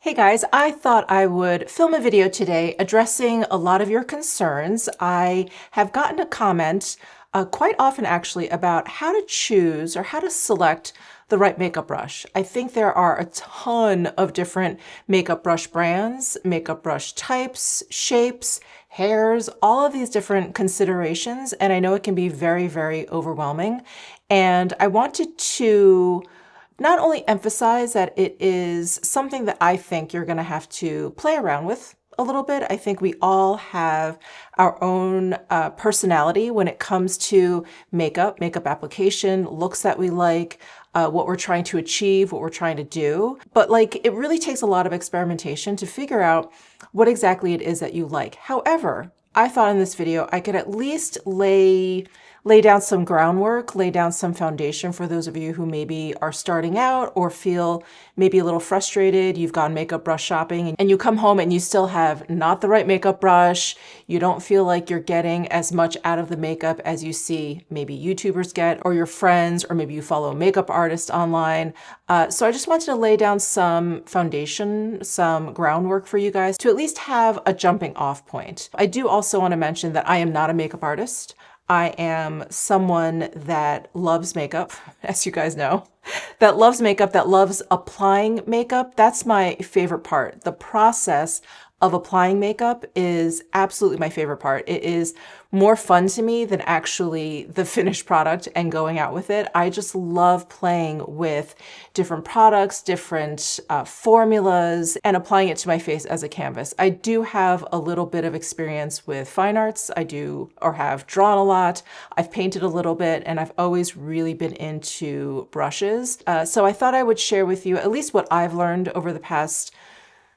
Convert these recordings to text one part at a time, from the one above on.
Hey guys, I thought I would film a video today addressing a lot of your concerns. I have gotten a comment quite often actually about how to choose or how to select the right makeup brush. I think there are a ton of different makeup brush brands, makeup brush types, shapes, hairs, all of these different considerations, and I know it can be very, very overwhelming. And I wanted to not only emphasize that it is something that I think you're going to have to play around with a little bit. I think we all have our own personality when it comes to makeup application, looks that we like, what we're trying to achieve, what we're trying to do. But like, it really takes a lot of experimentation to figure out what exactly it is that you like. However, I thought in this video I could at least lay down some groundwork, lay down some foundation for those of you who maybe are starting out or feel maybe a little frustrated. You've gone makeup brush shopping and you come home and you still have not the right makeup brush. You don't feel like you're getting as much out of the makeup as you see maybe YouTubers get or your friends, or maybe you follow makeup artists online. So I just wanted to lay down some foundation, some groundwork for you guys to at least have a jumping off point. I do also want to mention that I am not a makeup artist. I am someone that loves makeup, as you guys know, that loves makeup, that loves applying makeup. That's my favorite part. The process of applying makeup is absolutely my favorite part. It is more fun to me than actually the finished product and going out with it. I just love playing with different products, different formulas, and applying it to my face as a canvas. I do have a little bit of experience with fine arts. I do, or have drawn a lot. I've painted a little bit, and I've always really been into brushes. So I thought I would share with you at least what I've learned over the past,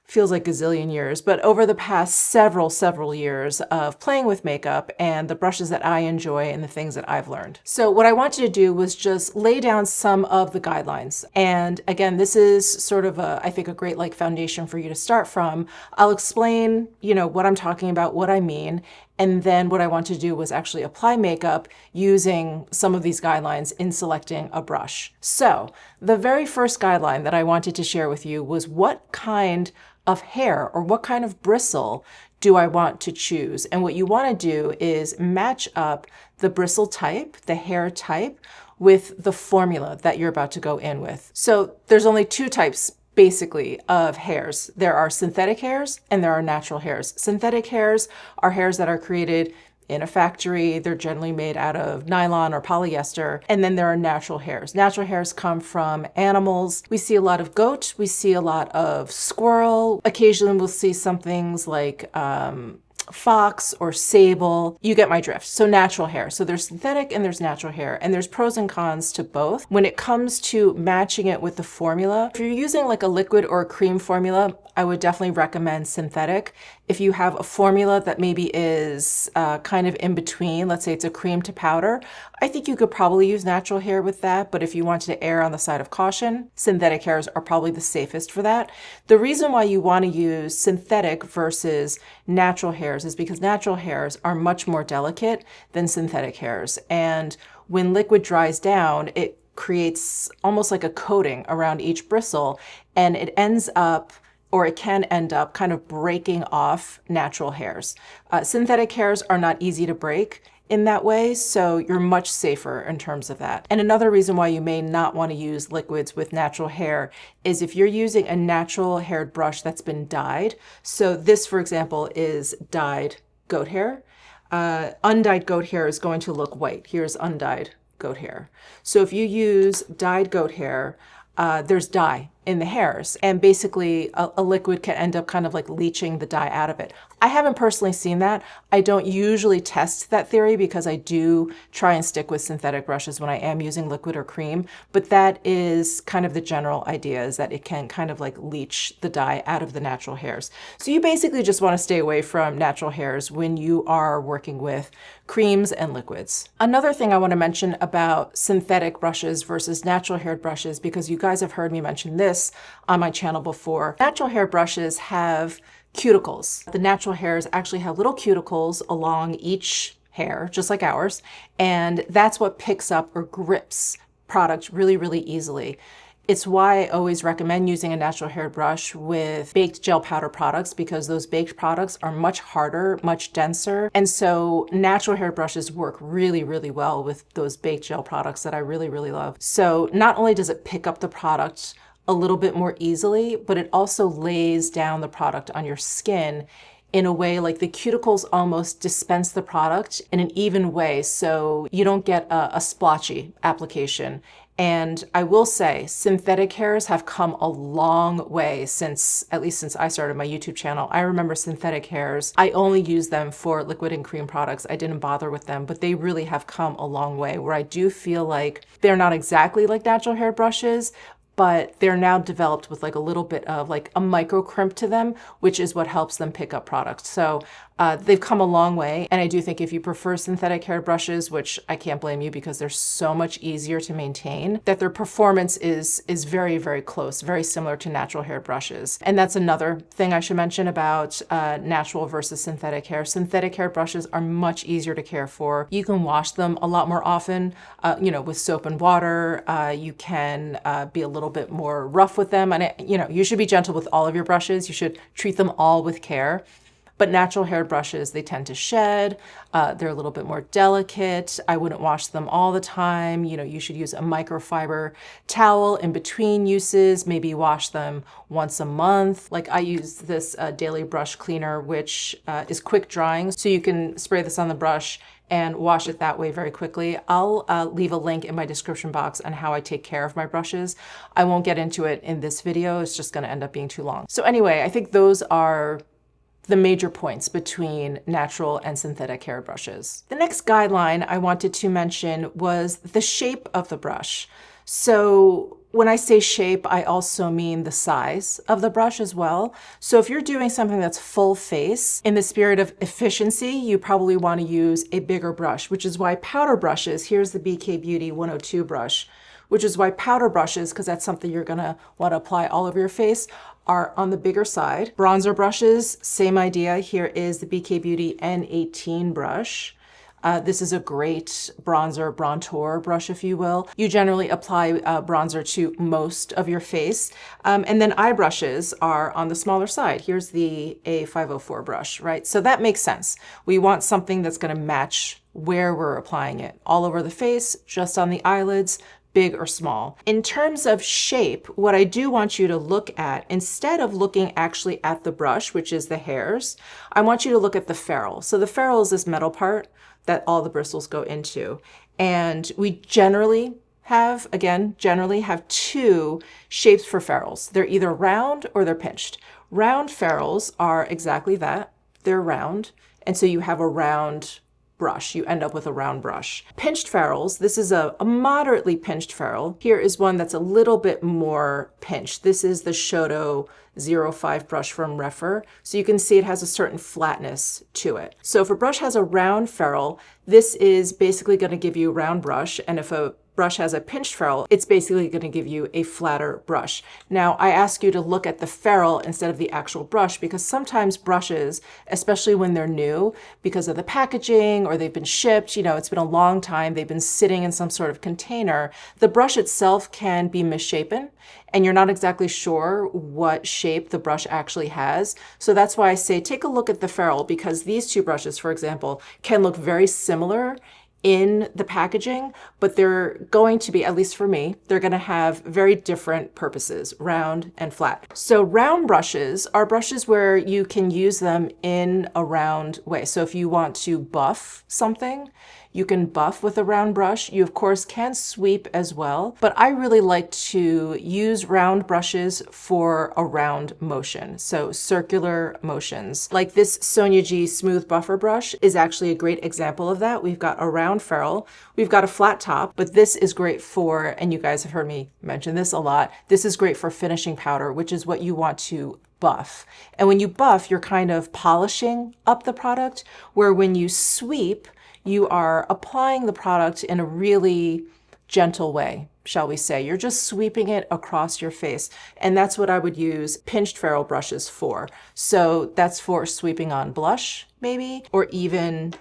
feels like gazillion years, but over the past several years of playing with makeup and the brushes that I enjoy and the things that I've learned. So what I wanted to do was just lay down some of the guidelines. And again, this is sort of I think a great like foundation for you to start from. I'll explain, what I'm talking about, what I mean. And then what I want to do was actually apply makeup using some of these guidelines in selecting a brush. So the very first guideline that I wanted to share with you was what kind of hair or what kind of bristle do I want to choose? And what you want to do is match up the bristle type, the hair type, with the formula that you're about to go in with. So there's only two types basically of hairs. There are synthetic hairs and there are natural hairs. Synthetic hairs are hairs that are created in a factory. They're generally made out of nylon or polyester. And then there are natural hairs. Natural hairs come from animals. We see a lot of goat. We see a lot of squirrel. Occasionally we'll see some things like fox or sable. You get my drift. So natural hair. So there's synthetic and there's natural hair, and there's pros and cons to both. When it comes to matching it with the formula, if you're using like a liquid or a cream formula, I would definitely recommend synthetic. If you have a formula that maybe is kind of in between, let's say it's a cream to powder, I think you could probably use natural hair with that. But if you wanted to err on the side of caution, synthetic hairs are probably the safest for that. The reason why you want to use synthetic versus natural hairs is because natural hairs are much more delicate than synthetic hairs. And when liquid dries down, it creates almost like a coating around each bristle, and it ends up, or it can end up kind of breaking off natural hairs. Synthetic hairs are not easy to break in that way, so you're much safer in terms of that. And another reason why you may not want to use liquids with natural hair is if you're using a natural haired brush that's been dyed. So this, for example, is dyed goat hair. Undyed goat hair is going to look white. Here's undyed goat hair. So if you use dyed goat hair, there's dye in the hairs, and basically a liquid can end up kind of like leaching the dye out of it. I haven't personally seen that. I don't usually test that theory because I do try and stick with synthetic brushes when I am using liquid or cream, but that is kind of the general idea, is that it can kind of like leach the dye out of the natural hairs. So you basically just want to stay away from natural hairs when you are working with creams and liquids. Another thing I want to mention about synthetic brushes versus natural haired brushes, because you guys have heard me mention this on my channel before. Natural hair brushes have cuticles. The natural hairs actually have little cuticles along each hair, just like ours, and that's what picks up or grips product really, really easily. It's why I always recommend using a natural hair brush with baked gel powder products, because those baked products are much harder, much denser. And so natural hair brushes work really, really well with those baked gel products that I really, really love. So not only does it pick up the product a little bit more easily, but it also lays down the product on your skin in a way like the cuticles almost dispense the product in an even way, so you don't get a splotchy application. And I will say, synthetic hairs have come a long way since, at least since I started my YouTube channel. I remember synthetic hairs, I only used them for liquid and cream products. I didn't bother with them, but they really have come a long way, where I do feel like they're not exactly like natural hair brushes, but they're now developed with like a little bit of like a micro crimp to them, which is what helps them pick up products. So they've come a long way. And I do think if you prefer synthetic hair brushes, which I can't blame you because they're so much easier to maintain, that their performance is very, very close, very similar to natural hair brushes. And that's another thing I should mention about natural versus synthetic hair. Synthetic hair brushes are much easier to care for. You can wash them a lot more often, with soap and water. You can be a little bit more rough with them. And you should be gentle with all of your brushes. You should treat them all with care. But natural hair brushes, they tend to shed. They're a little bit more delicate. I wouldn't wash them all the time. You should use a microfiber towel in between uses, maybe wash them once a month. Like I use this daily brush cleaner, which is quick drying. So you can spray this on the brush and wash it that way very quickly. I'll leave a link in my description box on how I take care of my brushes. I won't get into it in this video. It's just gonna end up being too long. So anyway, I think those are the major points between natural and synthetic hair brushes. The next guideline I wanted to mention was the shape of the brush. So when I say shape, I also mean the size of the brush as well. So if you're doing something that's full face, in the spirit of efficiency, you probably want to use a bigger brush, which is why powder brushes, here's the BK Beauty 102 brush, which is why powder brushes, because that's something you're gonna want to apply all over your face, are on the bigger side. Bronzer brushes, same idea. Here is the BK Beauty N18 brush. This is a great bronzer brush, if you will. You generally apply bronzer to most of your face. And then eye brushes are on the smaller side. Here's the A504 brush, right? So that makes sense. We want something that's gonna match where we're applying it. All over the face, just on the eyelids, big or small. In terms of shape, what I do want you to look at, instead of looking actually at the brush, which is the hairs, I want you to look at the ferrule. So the ferrule is this metal part that all the bristles go into. And we generally have two shapes for ferrules. They're either round or they're pinched. Round ferrules are exactly that. They're round. And so you have a round brush. You end up with a round brush. Pinched ferrules, this is a moderately pinched ferrule. Here is one that's a little bit more pinched. This is the Shodo 05 brush from Rephr. So you can see it has a certain flatness to it. So if a brush has a round ferrule, this is basically going to give you a round brush. And if a brush has a pinched ferrule, it's basically going to give you a flatter brush. Now, I ask you to look at the ferrule instead of the actual brush, because sometimes brushes, especially when they're new, because of the packaging or they've been shipped, it's been a long time, they've been sitting in some sort of container, the brush itself can be misshapen and you're not exactly sure what shape the brush actually has. So that's why I say take a look at the ferrule, because these two brushes, for example, can look very similar in the packaging, but they're going to be, at least for me, they're going to have very different purposes, round and flat. So round brushes are brushes where you can use them in a round way. So if you want to buff something, you can buff with a round brush. You, of course, can sweep as well, but I really like to use round brushes for a round motion, so circular motions. Like this Sonia G Smooth Buffer brush is actually a great example of that. We've got a round ferrule, we've got a flat top, but this is great for, and you guys have heard me mention this a lot, this is great for finishing powder, which is what you want to buff. And when you buff, you're kind of polishing up the product, where when you sweep, you are applying the product in a really gentle way, shall we say. You're just sweeping it across your face. And that's what I would use pinched ferrule brushes for. So that's for sweeping on blush, maybe, or even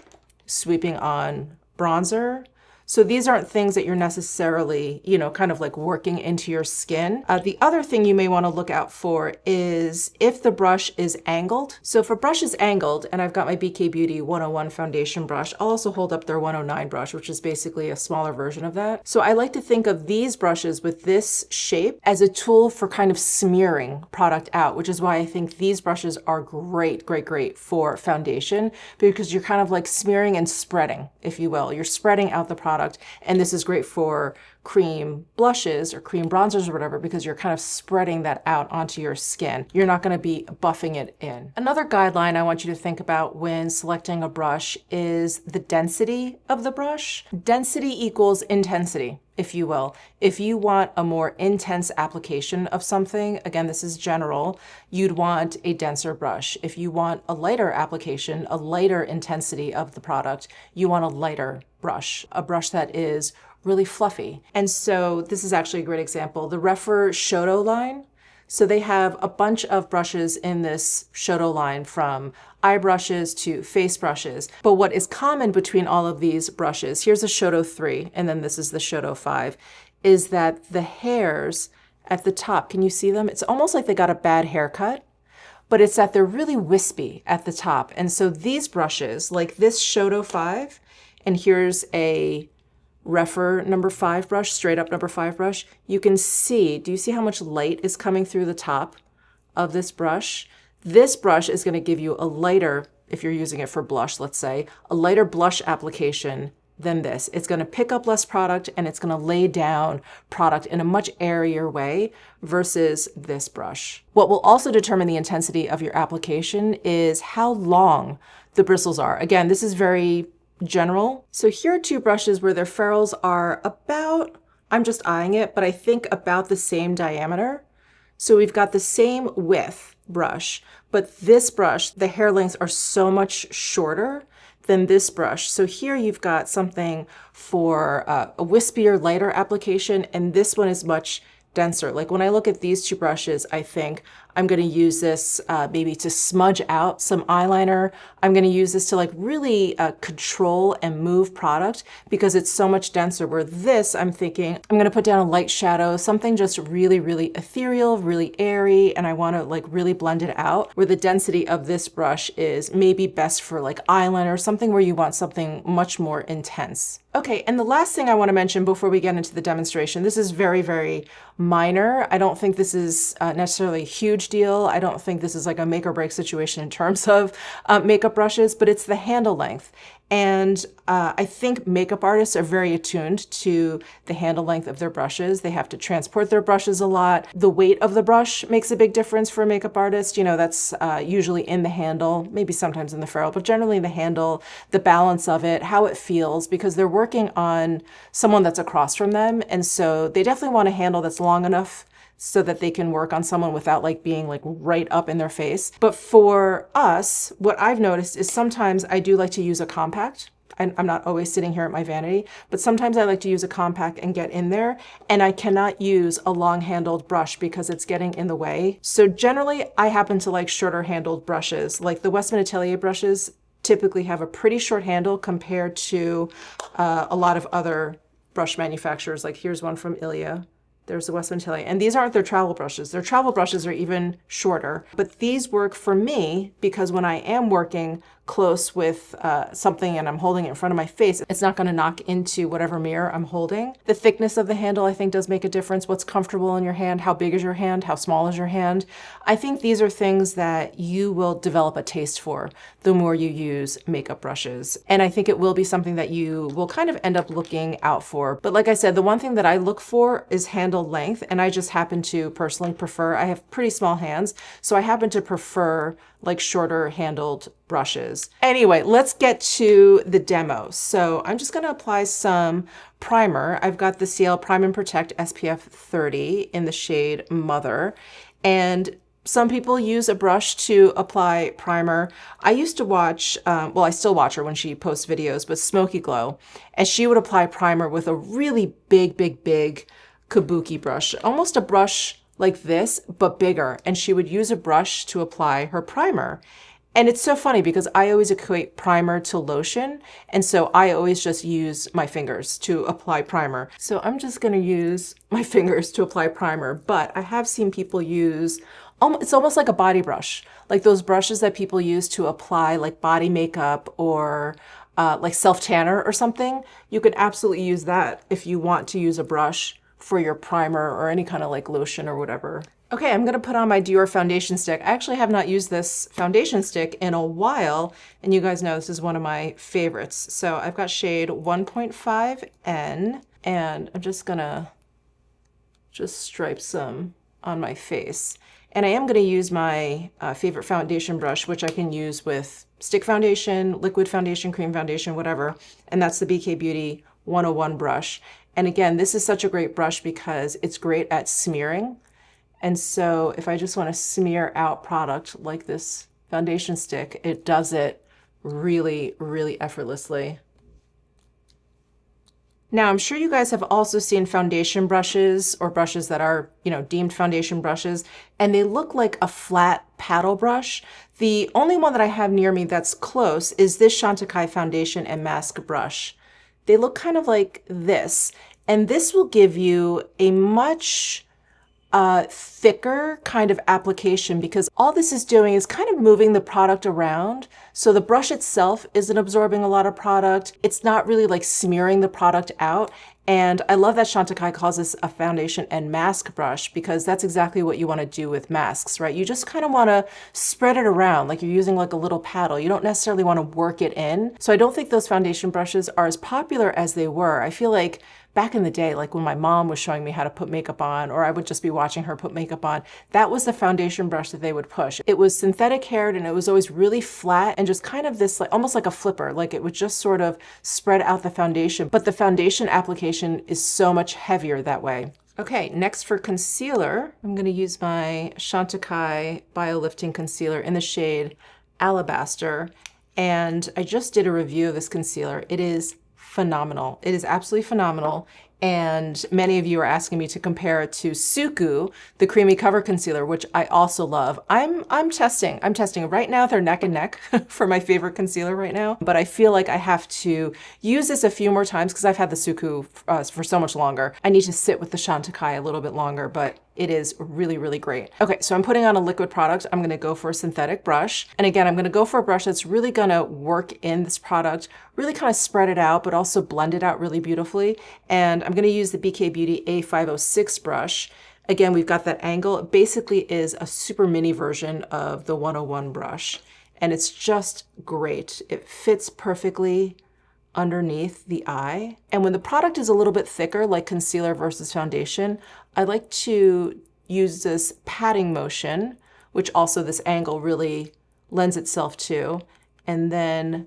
sweeping on bronzer. So these aren't things that you're necessarily, you know, kind of like working into your skin. The other thing you may want to look out for is if the brush is angled. So if a brush is angled, and I've got my BK Beauty 101 foundation brush, I'll also hold up their 109 brush, which is basically a smaller version of that. So I like to think of these brushes with this shape as a tool for kind of smearing product out, which is why I think these brushes are great, great, great for foundation, because you're kind of like smearing and spreading, if you will. You're spreading out the product, and this is great for cream blushes or cream bronzers or whatever, because you're kind of spreading that out onto your skin. You're not going to be buffing it in. Another guideline I want you to think about when selecting a brush is the density of the brush. Density equals intensity, if you will. If you want a more intense application of something, again, this is general, you'd want a denser brush. If you want a lighter application, a lighter intensity of the product, you want a lighter brush, a brush that is really fluffy. And so this is actually a great example. The Rephr Shodo line. So they have a bunch of brushes in this Shodo line, from eye brushes to face brushes. But what is common between all of these brushes, here's a Shodo 3, and then this is the Shodo 5, is that the hairs at the top, can you see them? It's almost like they got a bad haircut, but it's that they're really wispy at the top. And so these brushes, like this Shodo 5, and here's a Rephr number 5 brush, straight up number 5 brush, you can see, do you see how much light is coming through the top of this brush? This brush is going to give you a lighter, if you're using it for blush, let's say, a lighter blush application than this. It's going to pick up less product, and it's going to lay down product in a much airier way versus this brush. What will also determine the intensity of your application is how long the bristles are. Again, this is very general. So here are two brushes where their ferrules are about, I'm just eyeing it, but I think about the same diameter. So we've got the same width brush, but this brush, the hair lengths are so much shorter than this brush. So here you've got something for a wispier, lighter application, and this one is much denser. Like when I look at these two brushes, I think I'm going to use this maybe to smudge out some eyeliner. I'm going to use this to like really control and move product because it's so much denser, where this, I'm thinking I'm going to put down a light shadow, something just really, really ethereal, really airy, and I want to like really blend it out, where the density of this brush is maybe best for like eyeliner, something where you want something much more intense. Okay, and the last thing I want to mention before we get into the demonstration, this is very, very minor. I don't think this is necessarily a huge deal. I don't think this is like a make or break situation in terms of makeup brushes, but it's the handle length. And I think makeup artists are very attuned to the handle length of their brushes. They have to transport their brushes a lot. The weight of the brush makes a big difference for a makeup artist. You know, that's usually in the handle, maybe sometimes in the ferrule, but generally in the handle, the balance of it, how it feels, because they're working on someone that's across from them. And so they definitely want a handle that's long enough so that they can work on someone without like being like right up in their face. But for us, what I've noticed is sometimes I do like to use a compact. I'm not always sitting here at my vanity, but sometimes I like to use a compact and get in there, and I cannot use a long-handled brush because it's getting in the way. So generally, I happen to like shorter-handled brushes. Like the Westman Atelier brushes typically have a pretty short handle compared to a lot of other brush manufacturers. Like here's one from Ilia. There's the Westman Atelier. And these aren't their travel brushes. Their travel brushes are even shorter. But these work for me because when I am working close with something and I'm holding it in front of my face, it's not going to knock into whatever mirror I'm holding. The thickness of the handle, I think, does make a difference. What's comfortable in your hand? How big is your hand? How small is your hand? I think these are things that you will develop a taste for the more you use makeup brushes. And I think it will be something that you will kind of end up looking out for. But like I said, the one thing that I look for is handle length. And I just happen to personally prefer, I have pretty small hands, so I happen to prefer like shorter handled brushes. Anyway, let's get to the demo. So I'm just going to apply some primer. I've got the Ciel Prime and Protect SPF 30 in the shade Mother. And some people use a brush to apply primer. I used to watch, well, I still watch her when she posts videos, but Smoky Glow, and she would apply primer with a really big, big, big kabuki brush, almost a brush like this, but bigger. And she would use a brush to apply her primer. And it's so funny because I always equate primer to lotion. And so I always just use my fingers to apply primer. So I'm just going to use my fingers to apply primer. But I have seen people use, it's almost like a body brush, like those brushes that people use to apply like body makeup or like self-tanner or something. You could absolutely use that if you want to use a brush for your primer or any kind of like lotion or whatever. Okay, I'm gonna put on my Dior foundation stick. I actually have not used this foundation stick in a while, and you guys know this is one of my favorites. So I've got shade 1.5N, and I'm just gonna stripe some on my face. And I am gonna use my favorite foundation brush, which I can use with stick foundation, liquid foundation, cream foundation, whatever. And that's the BK Beauty 101 brush. And again, this is such a great brush because it's great at smearing. And so if I just want to smear out product like this foundation stick, it does it really, really effortlessly. Now, I'm sure you guys have also seen foundation brushes or brushes that are, deemed foundation brushes, and they look like a flat paddle brush. The only one that I have near me that's close is this Chantecaille foundation and mask brush. They look kind of like this, and this will give you a much thicker kind of application because all this is doing is kind of moving the product around. So the brush itself isn't absorbing a lot of product. It's not really like smearing the product out. And I love that Chantecaille calls this a foundation and mask brush because that's exactly what you want to do with masks, right? You just kind of want to spread it around like you're using like a little paddle. You don't necessarily want to work it in. So I don't think those foundation brushes are as popular as they were. I feel like back in the day, like when my mom was showing me how to put makeup on, or I would just be watching her put makeup on, that was the foundation brush that they would push. It was synthetic haired and it was always really flat and just kind of this, like almost like a flipper, like it would just sort of spread out the foundation. But the foundation application is so much heavier that way. Okay, next for concealer, I'm going to use my Chantecaille Bio Lifting Concealer in the shade Alabaster. And I just did a review of this concealer. It is phenomenal. It is absolutely phenomenal. And many of you are asking me to compare it to Suku, the Creamy Cover Concealer, which I also love. I'm testing. Right now they're neck and neck for my favorite concealer right now. But I feel like I have to use this a few more times because I've had the Suku for so much longer. I need to sit with the Chantecaille a little bit longer, but it is really, really great. Okay, so I'm putting on a liquid product. I'm gonna go for a synthetic brush. And again, I'm gonna go for a brush that's really gonna work in this product, really kind of spread it out, but also blend it out really beautifully. And I'm gonna use the BK Beauty A506 brush. Again, we've got that angle. It basically is a super mini version of the 101 brush. And it's just great. It fits perfectly underneath the eye. And when the product is a little bit thicker, like concealer versus foundation, I like to use this patting motion, which also this angle really lends itself to, and then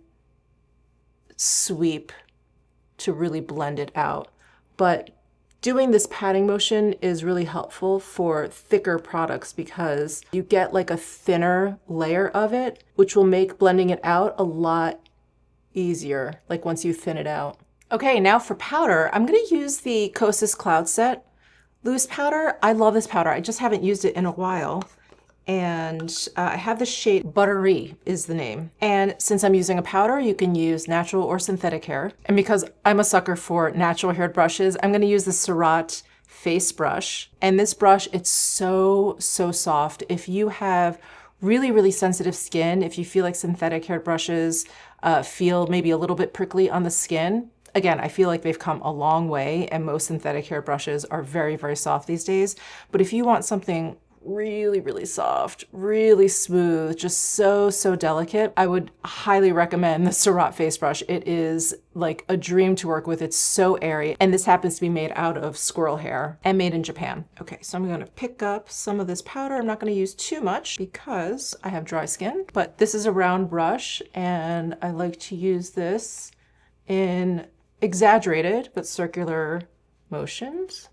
sweep to really blend it out. But doing this patting motion is really helpful for thicker products because you get like a thinner layer of it, which will make blending it out a lot easier, like once you thin it out. Okay, now for powder, I'm gonna use the Kosas Cloud Set loose powder. I love this powder. I just haven't used it in a while. And I have the shade Buttery is the name. And since I'm using a powder, you can use natural or synthetic hair. And because I'm a sucker for natural haired brushes, I'm gonna use the Surratt face brush. And this brush, it's so, so soft. If you have really, really sensitive skin, if you feel like synthetic haired brushes feel maybe a little bit prickly on the skin, again, I feel like they've come a long way and most synthetic hair brushes are very, very soft these days. But if you want something really, really soft, really smooth, just so, so delicate, I would highly recommend the Surratt face brush. It is like a dream to work with. It's so airy. And this happens to be made out of squirrel hair and made in Japan. Okay, so I'm gonna pick up some of this powder. I'm not gonna use too much because I have dry skin, but this is a round brush and I like to use this in exaggerated but circular motions.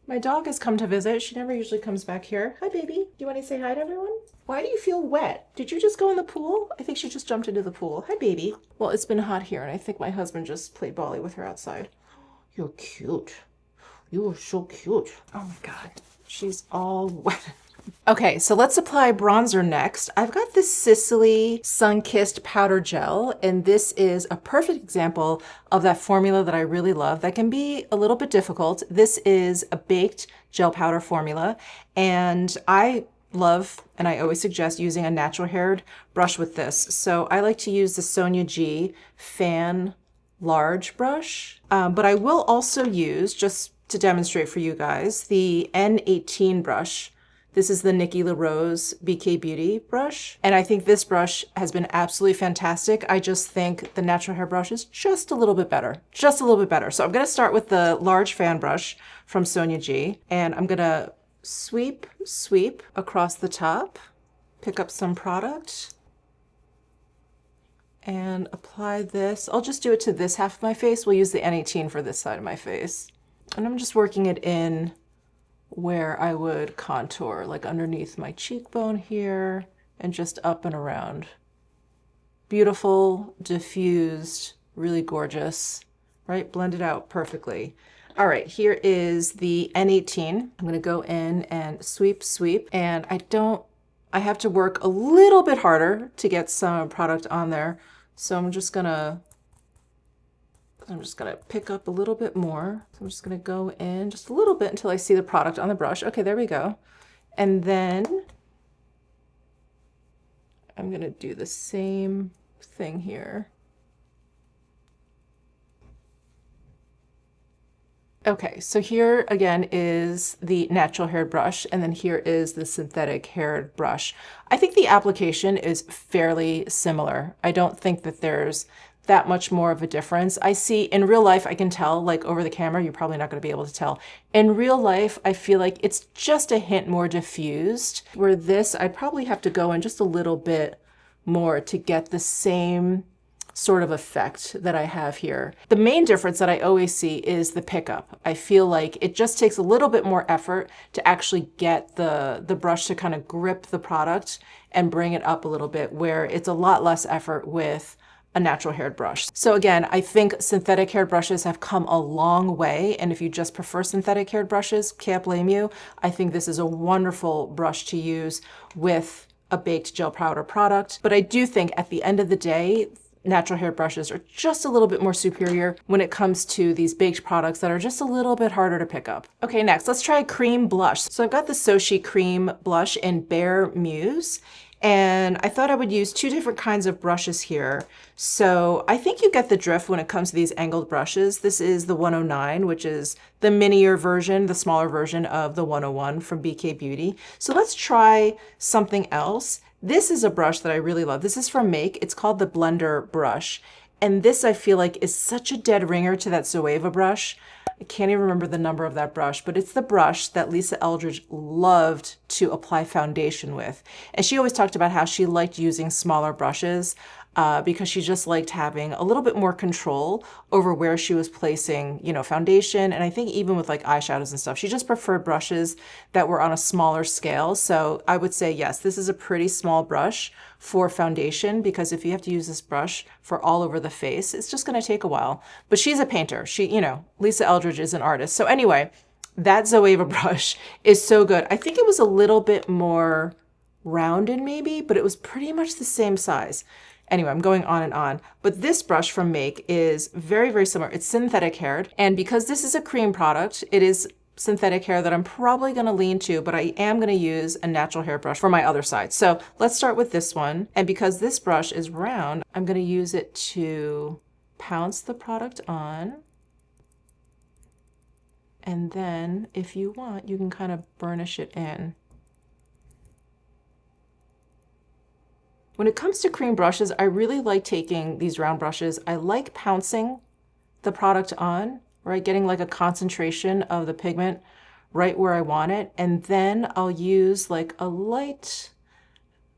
My dog has come to visit. She never usually comes back here. Hi, baby. Do you want to say hi to everyone? Why do you feel wet? Did you just go in the pool? I think she just jumped into the pool. Hi, baby. Well, it's been hot here, and I think my husband just played volley with her outside. You're cute. You are so cute. Oh, my God. She's all wet. Okay, so let's apply bronzer next. I've got this Sicily Sun-Kissed Powder Gel, and this is a perfect example of that formula that I really love that can be a little bit difficult. This is a baked gel powder formula, and I love, and I always suggest using a natural haired brush with this. So I like to use the Sonia G Fan Large brush, but I will also use, just to demonstrate for you guys, the N18 brush. This is the Nikki LaRose BK Beauty brush. And I think this brush has been absolutely fantastic. I just think the natural hair brush is just a little bit better, just a little bit better. So I'm gonna start with the large fan brush from Sonia G. And I'm gonna sweep across the top, pick up some product, and apply this. I'll just do it to this half of my face. We'll use the N18 for this side of my face. And I'm just working it in where I would contour, like underneath my cheekbone here and just up and around. Beautiful, diffused, really gorgeous, right? Blended out perfectly. All right, here is the N18. I'm gonna go in and sweep, and I have to work a little bit harder to get some product on there. So I'm just gonna pick up a little bit more. So I'm just gonna go in just a little bit until I see the product on the brush. Okay, there we go. And then I'm gonna do the same thing here. Okay, so here again is the natural haired brush, and then here is the synthetic haired brush. I think the application is fairly similar. I don't think that there's that much more of a difference. I see in real life, I can tell, like over the camera, you're probably not gonna be able to tell. In real life, I feel like it's just a hint more diffused, where this, I probably have to go in just a little bit more to get the same sort of effect that I have here. The main difference that I always see is the pickup. I feel like it just takes a little bit more effort to actually get the brush to kind of grip the product and bring it up a little bit, where it's a lot less effort with a natural haired brush. So again, I think synthetic haired brushes have come a long way. And if you just prefer synthetic haired brushes, can't blame you. I think this is a wonderful brush to use with a baked gel powder product. But I do think at the end of the day, natural hair brushes are just a little bit more superior when it comes to these baked products that are just a little bit harder to pick up. Okay, next, let's try cream blush. So I've got the Sochi cream blush in Bare Muse, and I thought I would use two different kinds of brushes here. So I think you get the drift when it comes to these angled brushes. This is the 109, which is the minier version, the smaller version of the 101 from BK Beauty. So let's try something else. This is a brush that I really love. This is from Make. It's called the Blender brush. And this I feel like is such a dead ringer to that Zoeva brush. I can't even remember the number of that brush, but it's the brush that Lisa Eldridge loved to apply foundation with. And she always talked about how she liked using smaller brushes because she just liked having a little bit more control over where she was placing, you know, foundation. And I think even with like eyeshadows and stuff, she just preferred brushes that were on a smaller scale. So I would say, yes, this is a pretty small brush for foundation, because if you have to use this brush for all over the face, it's just going to take a while. But she's a painter. She, you know, Lisa Eldridge is an artist. So anyway, that Zoeva brush is so good. I think it was a little bit more rounded maybe, but it was pretty much the same size. Anyway, I'm going on and on. But this brush from Make is very, very similar. It's synthetic haired. And because this is a cream product, it is synthetic hair that I'm probably going to lean to, but I am going to use a natural hair brush for my other side. So let's start with this one. And because this brush is round, I'm going to use it to pounce the product on. And then if you want, you can kind of burnish it in. When it comes to cream brushes, I really like taking these round brushes. I like pouncing the product on, right? Getting like a concentration of the pigment right where I want it. And then I'll use like a light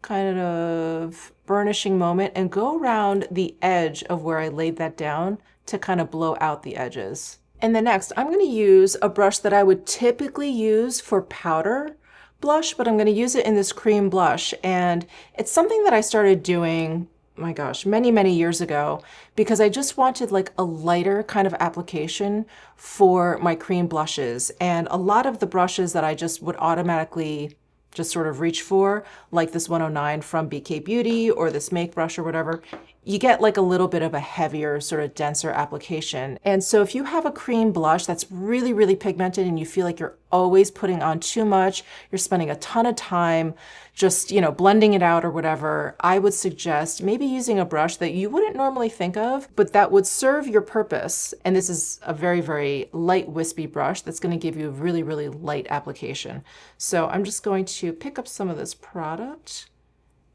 kind of burnishing moment and go around the edge of where I laid that down to kind of blow out the edges. And then next, I'm going to use a brush that I would typically use for powder blush, but I'm going to use it in this cream blush. And it's something that I started doing, my gosh, many, many years ago, because I just wanted like a lighter kind of application for my cream blushes. And a lot of the brushes that I just would automatically just sort of reach for, like this 109 from BK Beauty or this Make brush or whatever, you get like a little bit of a heavier, sort of denser application. And so if you have a cream blush that's really, really pigmented and you feel like you're always putting on too much, you're spending a ton of time just, you know, blending it out or whatever, I would suggest maybe using a brush that you wouldn't normally think of, but that would serve your purpose. And this is a very, very light wispy brush that's going to give you a really, really light application. So I'm just going to pick up some of this product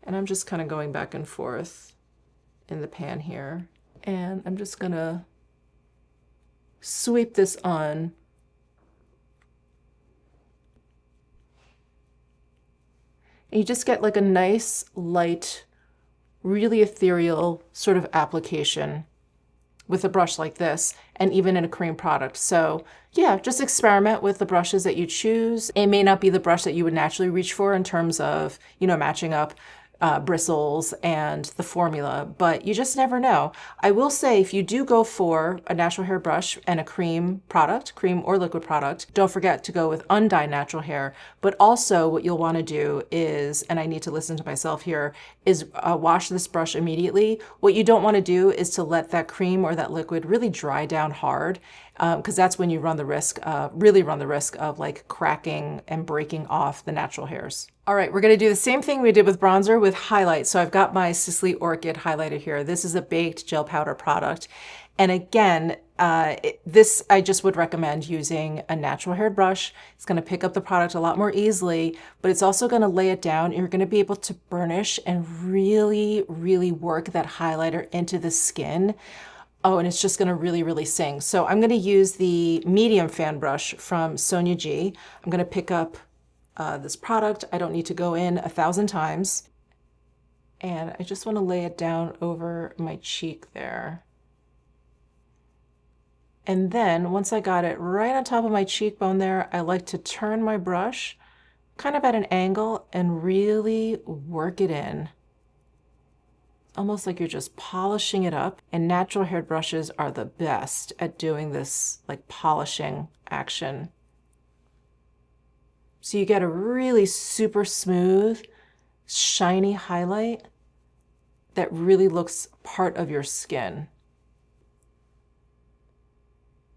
and I'm just kind of going back and forth in the pan here. And I'm just going to sweep this on. And you just get like a nice, light, really ethereal sort of application with a brush like this, and even in a cream product. So yeah, just experiment with the brushes that you choose. It may not be the brush that you would naturally reach for in terms of, you know, matching up bristles and the formula, but you just never know. I will say, if you do go for a natural hair brush and a cream product, cream or liquid product, don't forget to go with undyed natural hair. But also what you'll want to do is, and I need to listen to myself here, is wash this brush immediately. What you don't want to do is to let that cream or that liquid really dry down hard, because that's when you run the risk, really run the risk of like cracking and breaking off the natural hairs. All right, we're going to do the same thing we did with bronzer with highlight. So I've got my Sisley Orchid highlighter here. This is a baked gel powder product. And again, this I just would recommend using a natural haired brush. It's going to pick up the product a lot more easily, but it's also going to lay it down. You're going to be able to burnish and really, really work that highlighter into the skin. Oh, and it's just going to really, really sing. So I'm going to use the medium fan brush from Sonia G. I'm going to pick up this product. I don't need to go in 1,000 times. And I just want to lay it down over my cheek there. And then once I got it right on top of my cheekbone there, I like to turn my brush kind of at an angle and really work it in. Almost like you're just polishing it up. And natural haired brushes are the best at doing this like polishing action. So you get a really super smooth, shiny highlight that really looks part of your skin.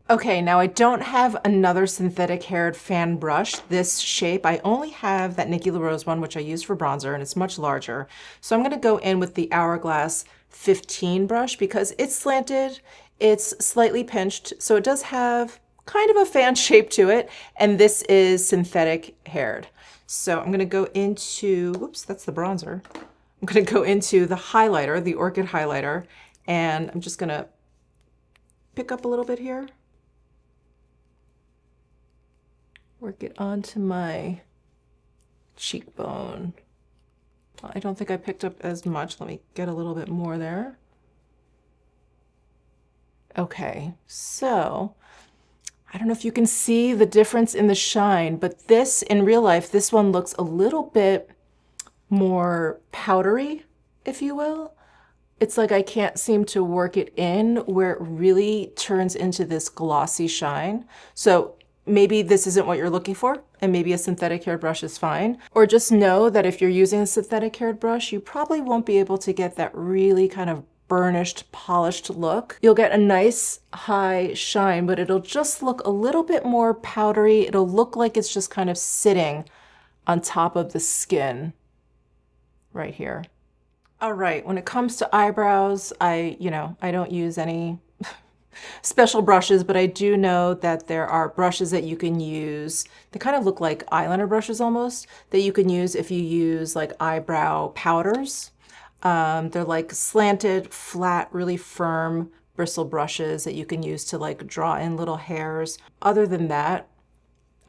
Okay, now I don't have another synthetic haired fan brush this shape. I only have that Nikki LaRose one, which I use for bronzer, and it's much larger. So I'm gonna go in with the Hourglass 15 brush because it's slanted, it's slightly pinched, so it does have kind of a fan shape to it, and this is synthetic haired. So I'm gonna go into, whoops, that's the bronzer. I'm gonna go into the highlighter, the Orchid highlighter, and I'm just gonna pick up a little bit here. Work it onto my cheekbone. I don't think I picked up as much. Let me get a little bit more there. Okay, so I don't know if you can see the difference in the shine, but this, in real life, this one looks a little bit more powdery, if you will. It's like I can't seem to work it in where it really turns into this glossy shine. So maybe this isn't what you're looking for, and maybe a synthetic haired brush is fine. Or just know that if you're using a synthetic haired brush, you probably won't be able to get that really kind of burnished, polished look. You'll get a nice high shine, but it'll just look a little bit more powdery. It'll look like it's just kind of sitting on top of the skin right here. All right, when it comes to eyebrows, I don't use any special brushes, but I do know that there are brushes that you can use. They kind of look like eyeliner brushes almost, that you can use if you use like eyebrow powders. They're like slanted, flat, really firm bristle brushes that you can use to like draw in little hairs. Other than that,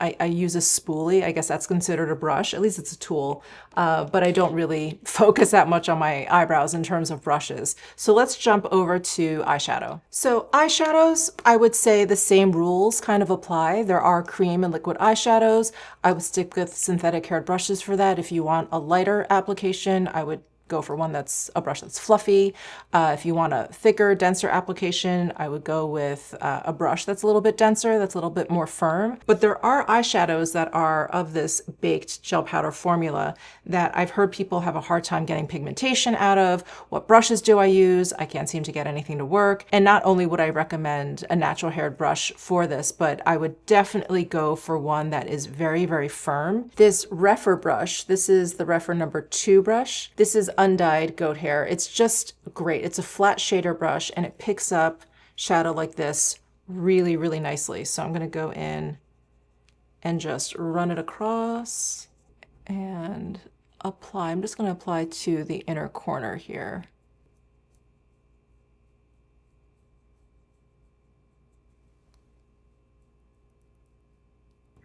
I use a spoolie. I guess that's considered a brush. At least it's a tool, but I don't really focus that much on my eyebrows in terms of brushes. So let's jump over to eyeshadow. So eyeshadows, I would say the same rules kind of apply. There are cream and liquid eyeshadows. I would stick with synthetic haired brushes for that. If you want a lighter application, I would go for one that's a brush that's fluffy. If you want a thicker, denser application, I would go with a brush that's a little bit denser, that's a little bit more firm. But there are eyeshadows that are of this baked gel powder formula that I've heard people have a hard time getting pigmentation out of. What brushes do I use? I can't seem to get anything to work. And not only would I recommend a natural haired brush for this, but I would definitely go for one that is very, very firm. This Rephr brush, this is the Rephr number 2 brush. This is undyed goat hair. It's just great. It's a flat shader brush and it picks up shadow like this really, really nicely. So I'm going to go in and just run it across and apply. I'm just going to apply to the inner corner here.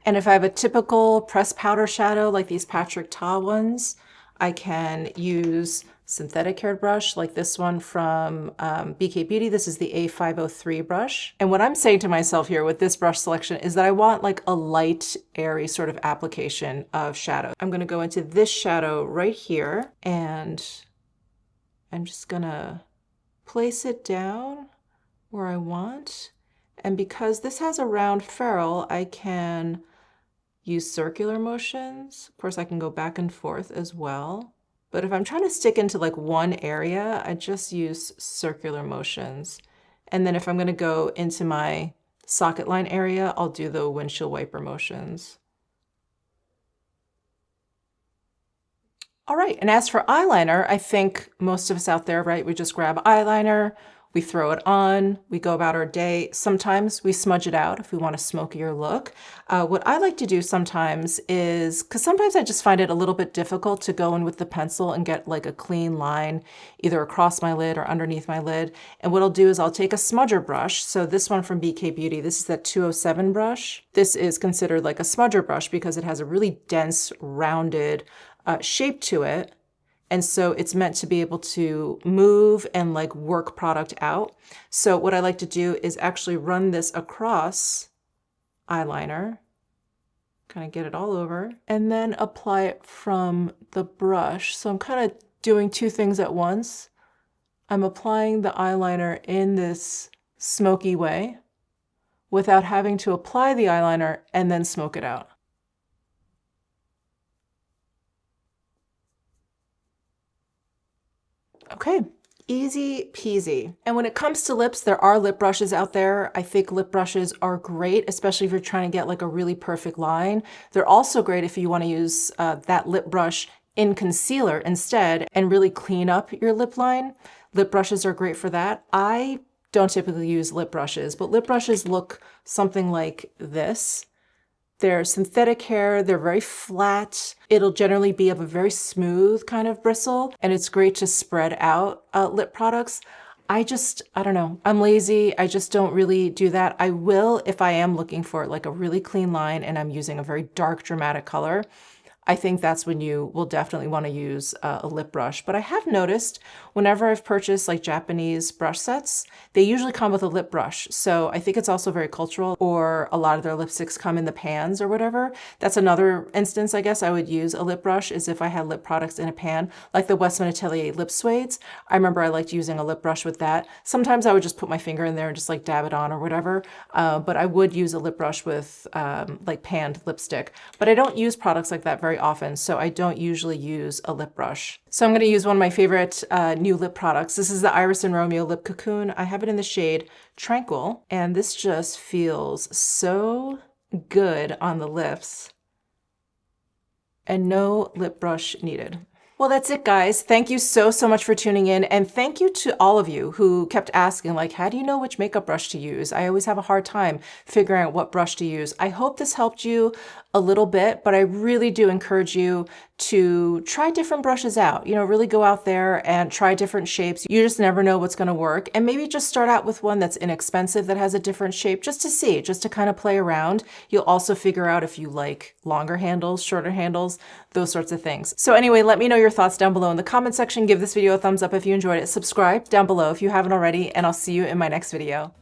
And if I have a typical pressed powder shadow like these Patrick Ta ones, I can use synthetic haired brush like this one from BK Beauty. This is the A503 brush. And what I'm saying to myself here with this brush selection is that I want like a light, airy sort of application of shadow. I'm gonna go into this shadow right here and I'm just gonna place it down where I want. And because this has a round ferrule, I can use circular motions. Of course, I can go back and forth as well. But if I'm trying to stick into like one area, I just use circular motions. And then if I'm going to go into my socket line area, I'll do the windshield wiper motions. All right, and as for eyeliner, I think most of us out there, right, we just grab eyeliner, we throw it on, we go about our day. Sometimes we smudge it out if we want a smokier look. What I like to do sometimes is, because sometimes I just find it a little bit difficult to go in with the pencil and get like a clean line either across my lid or underneath my lid. And what I'll do is I'll take a smudger brush. So this one from BK Beauty, this is that 207 brush. This is considered like a smudger brush because it has a really dense, rounded shape to it. And so it's meant to be able to move and like work product out. So what I like to do is actually run this across eyeliner, kind of get it all over, and then apply it from the brush. So I'm kind of doing two things at once. I'm applying the eyeliner in this smoky way without having to apply the eyeliner and then smoke it out. Okay, easy peasy. And when it comes to lips, there are lip brushes out there. I think lip brushes are great, especially if you're trying to get like a really perfect line. They're also great if you want to use that lip brush in concealer instead and really clean up your lip line. Lip brushes are great for that. I don't typically use lip brushes, but lip brushes look something like this. They're synthetic hair, they're very flat. It'll generally be of a very smooth kind of bristle, and it's great to spread out lip products. I don't know, I'm lazy. I just don't really do that. I will if I am looking for like a really clean line and I'm using a very dark, dramatic color. I think that's when you will definitely want to use a lip brush. But I have noticed whenever I've purchased like Japanese brush sets, they usually come with a lip brush. So I think it's also very cultural, or a lot of their lipsticks come in the pans or whatever. That's another instance, I guess, I would use a lip brush is if I had lip products in a pan, like the Westman Atelier lip suedes. I remember I liked using a lip brush with that. Sometimes I would just put my finger in there and just like dab it on or whatever. But I would use a lip brush with like panned lipstick. But I don't use products like that very often, so I don't usually use a lip brush. So I'm going to use one of my favorite new lip products. This is the Iris and Romeo Lip Cocoon. I have it in the shade Tranquil, and this just feels so good on the lips. And no lip brush needed. Well, that's it, guys. Thank you so much for tuning in. And thank you to all of you who kept asking, like, how do you know which makeup brush to use? I always have a hard time figuring out what brush to use. I hope this helped you a little bit, but I really do encourage you to try different brushes out. You know, really go out there and try different shapes. You just never know what's going to work. And maybe just start out with one that's inexpensive that has a different shape just to see, just to kind of play around. You'll also figure out if you like longer handles, shorter handles, those sorts of things. So anyway, let me know your thoughts down below in the comment section. Give this video a thumbs up if you enjoyed it. Subscribe down below if you haven't already, and I'll see you in my next video.